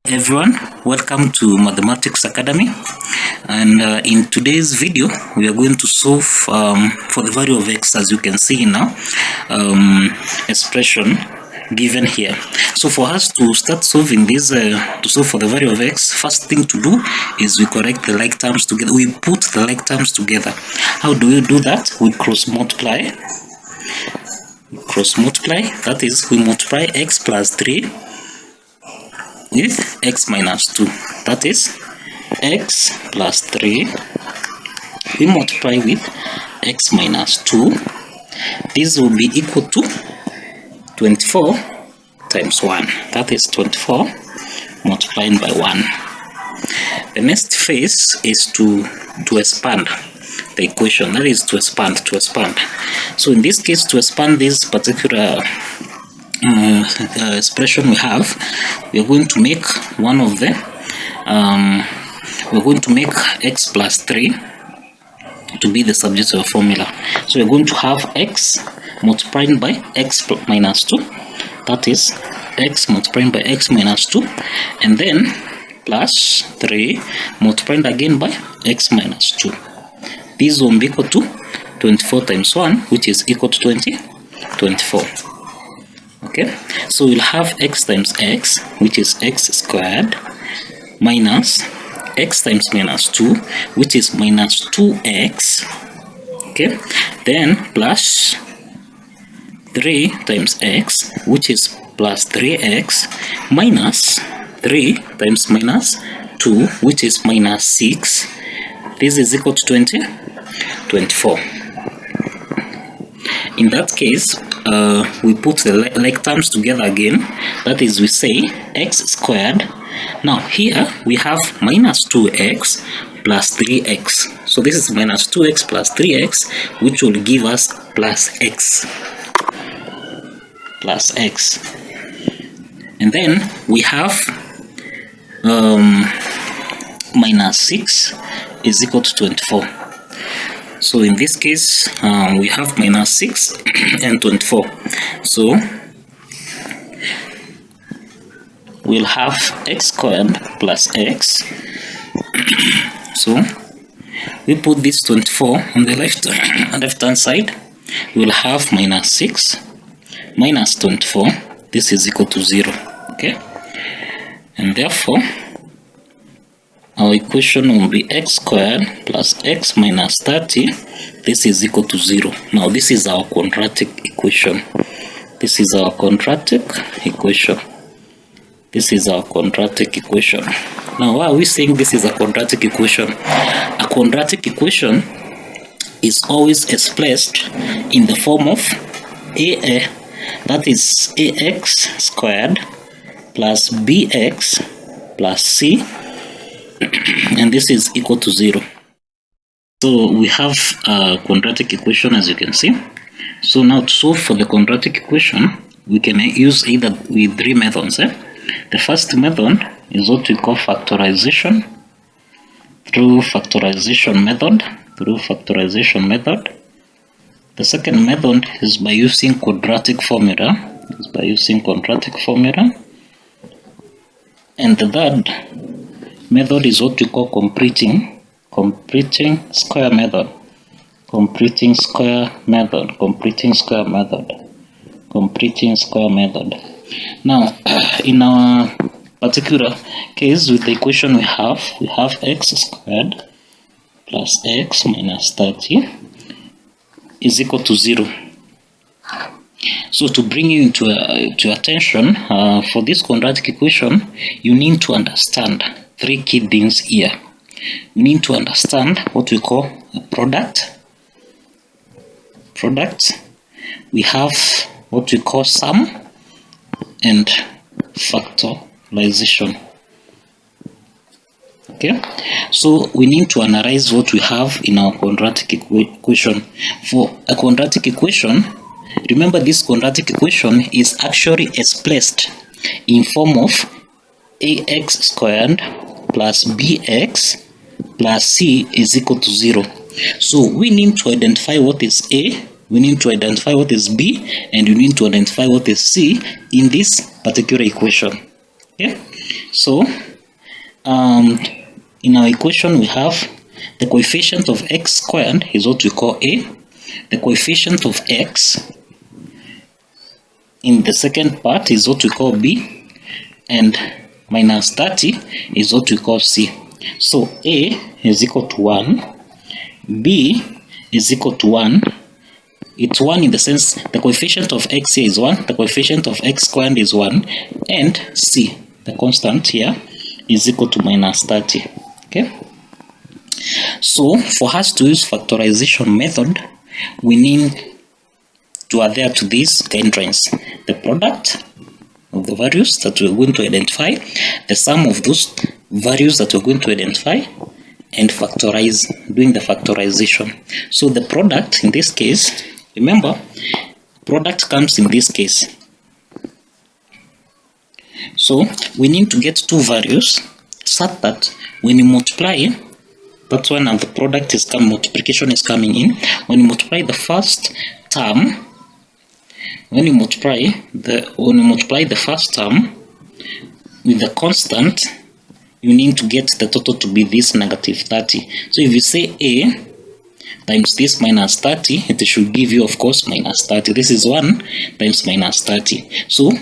Everyone, welcome to Mathematics Academy, and in today's video we are going to solve for the value of x, as you can see in our expression given here. So for us to start solving this, to solve for the value of x, first thing to do is we correct the like terms together. We put the like terms together. How do we do that? We cross multiply, that is, we multiply x plus 3 with x minus 2, that is x plus 3 we multiply with x minus 2. This will be equal to 24 times 1, that is 24 multiplied by 1. The next phase is to expand the equation, that is to expand. So in this case, to expand this particular expression we are going to make one of the we're going to make x plus 3 to be the subject of a formula. So we're going to have x multiplied by x minus 2, that is x multiplied by x minus 2, and then plus 3 multiplied again by x minus 2. This will be equal to 24 times 1, which is equal to 24. Okay, so we'll have x times x, which is x squared, minus x times minus 2, which is minus 2x. Okay, then plus 3 times x, which is plus 3x, minus 3 times minus 2, which is minus 6. This is equal to 24. In that case, we put the like terms together again, that is, we say x squared. Now here we have minus 2x plus 3x, so this is minus 2x plus 3x, which will give us plus x, and then we have minus 6 is equal to 24. So in this case, we have minus 6 and 24. So we'll have x squared plus x. So we put this 24 on the left hand side. We'll have minus 6 minus 24. This is equal to 0. Okay, and therefore our equation will be x squared plus x minus 30. This is equal to 0. Now this is our quadratic equation. Now why are we saying this is a quadratic equation? A quadratic equation is always expressed in the form of a, that is ax squared plus bx plus c, and this is equal to 0. So we have a quadratic equation, as you can see. So now to solve for the quadratic equation, we can use either with 3 methods. The first method is what we call factorization through factorization method. The second method is by using quadratic formula. And the third method is what we call completing square method. Now in our particular case, with the equation we have x squared plus x minus 30 is equal to 0. So to bring you into your attention, for this quadratic equation, you need to understand 3 key things here. We need to understand what we call a product. We have what we call sum and factorization. Okay, so we need to analyze what we have in our quadratic equation. For a quadratic equation, remember this quadratic equation is actually expressed in form of ax squared plus bx plus c is equal to 0. So we need to identify what is a, we need to identify what is b, and we need to identify what is c in this particular equation. Okay, So in our equation we have the coefficient of x squared is what we call a, the coefficient of x in the second part is what we call b, and minus 30 is what we call c. So a is equal to 1, b is equal to 1. It's 1 in the sense the coefficient of x here is 1, the coefficient of x squared is 1, and c, the constant here, is equal to minus 30. Okay, so for us to use factorization method, we need to adhere to these guidelines: the product of the values that we're going to identify, the sum of those values that we're going to identify, and factorize, doing the factorization. So the product in this case, remember, product comes in this case. So we need to get two values such that when you multiply, that's when the product is coming, multiplication is coming in. When you multiply the first term, when you multiply the first term with the constant, you need to get the total to be this negative 30. So if you say a times this minus 30, it should give you, of course, minus 30. This is 1 times minus 30. So,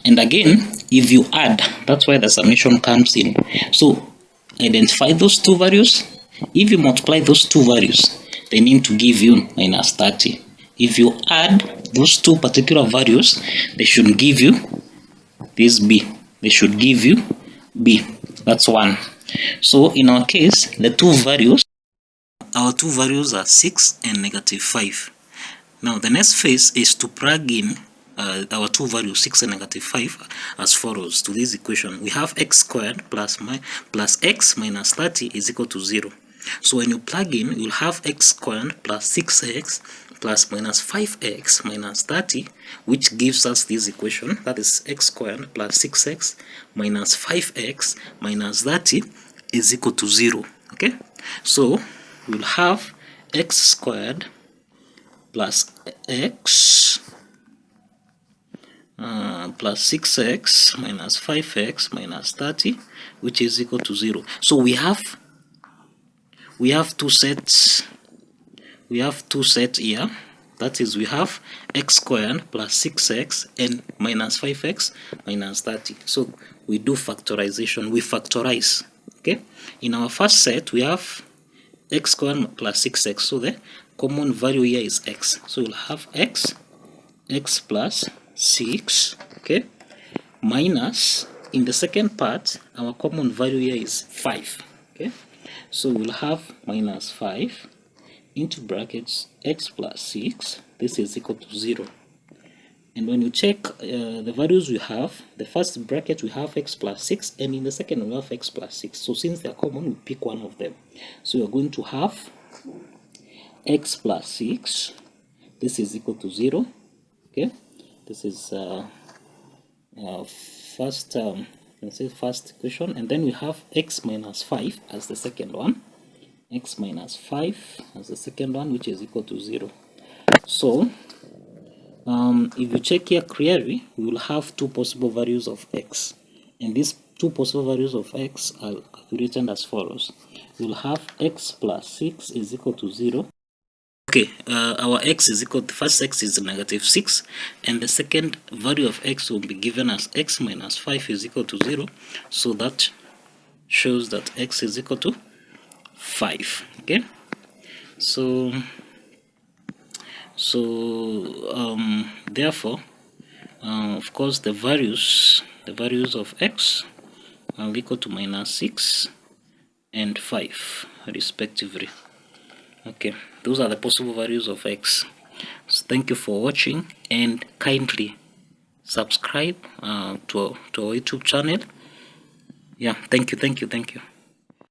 and again, if you add, that's why the summation comes in. So identify those two values. If you multiply those two values, they need to give you minus 30. If you add those two particular values, they should give you this b. They should give you b. That's 1. So in our case, our two values are 6 and negative 5. Now the next phase is to plug in our two values, 6 and negative 5, as follows to this equation. We have x squared plus x minus 30 is equal to 0. So when you plug in, you'll have x squared plus 6x plus minus 5x minus 30, which gives us this equation, that is x squared plus 6x minus 5x minus 30 is equal to 0. Okay, so we'll have x squared plus x plus 6x minus 5x minus 30, which is equal to 0. So we have two sets. We have two sets here. That is, we have x squared plus 6x and minus 5x minus 30. So we do factorization. We factorize. Okay. In our first set, we have x squared plus 6x. So the common value here is x. So we'll have x plus 6. Okay. Minus, in the second part, our common value here is 5. Okay. So we'll have minus 5 into brackets x plus 6, this is equal to 0. And when you check the values we have, the first bracket we have x plus 6, and in the second we have x plus 6. So since they are common, we pick one of them. So you're going to have x plus 6, this is equal to 0. Okay, this is first equation, and then we have x minus 5 as the second one. X minus 5 as the second one, which is equal to 0. So if you check here clearly, we will have two possible values of x, and these two possible values of x are written as follows. We will have x plus 6 is equal to 0. Okay, our x is equal to, first x is negative 6, and the second value of x will be given as x minus 5 is equal to 0. So that shows that x is equal to 5. Okay, so therefore of course the values of x are equal to minus 6 and 5 respectively. Okay, those are the possible values of x. So thank you for watching, and kindly subscribe to our YouTube channel. Yeah, thank you.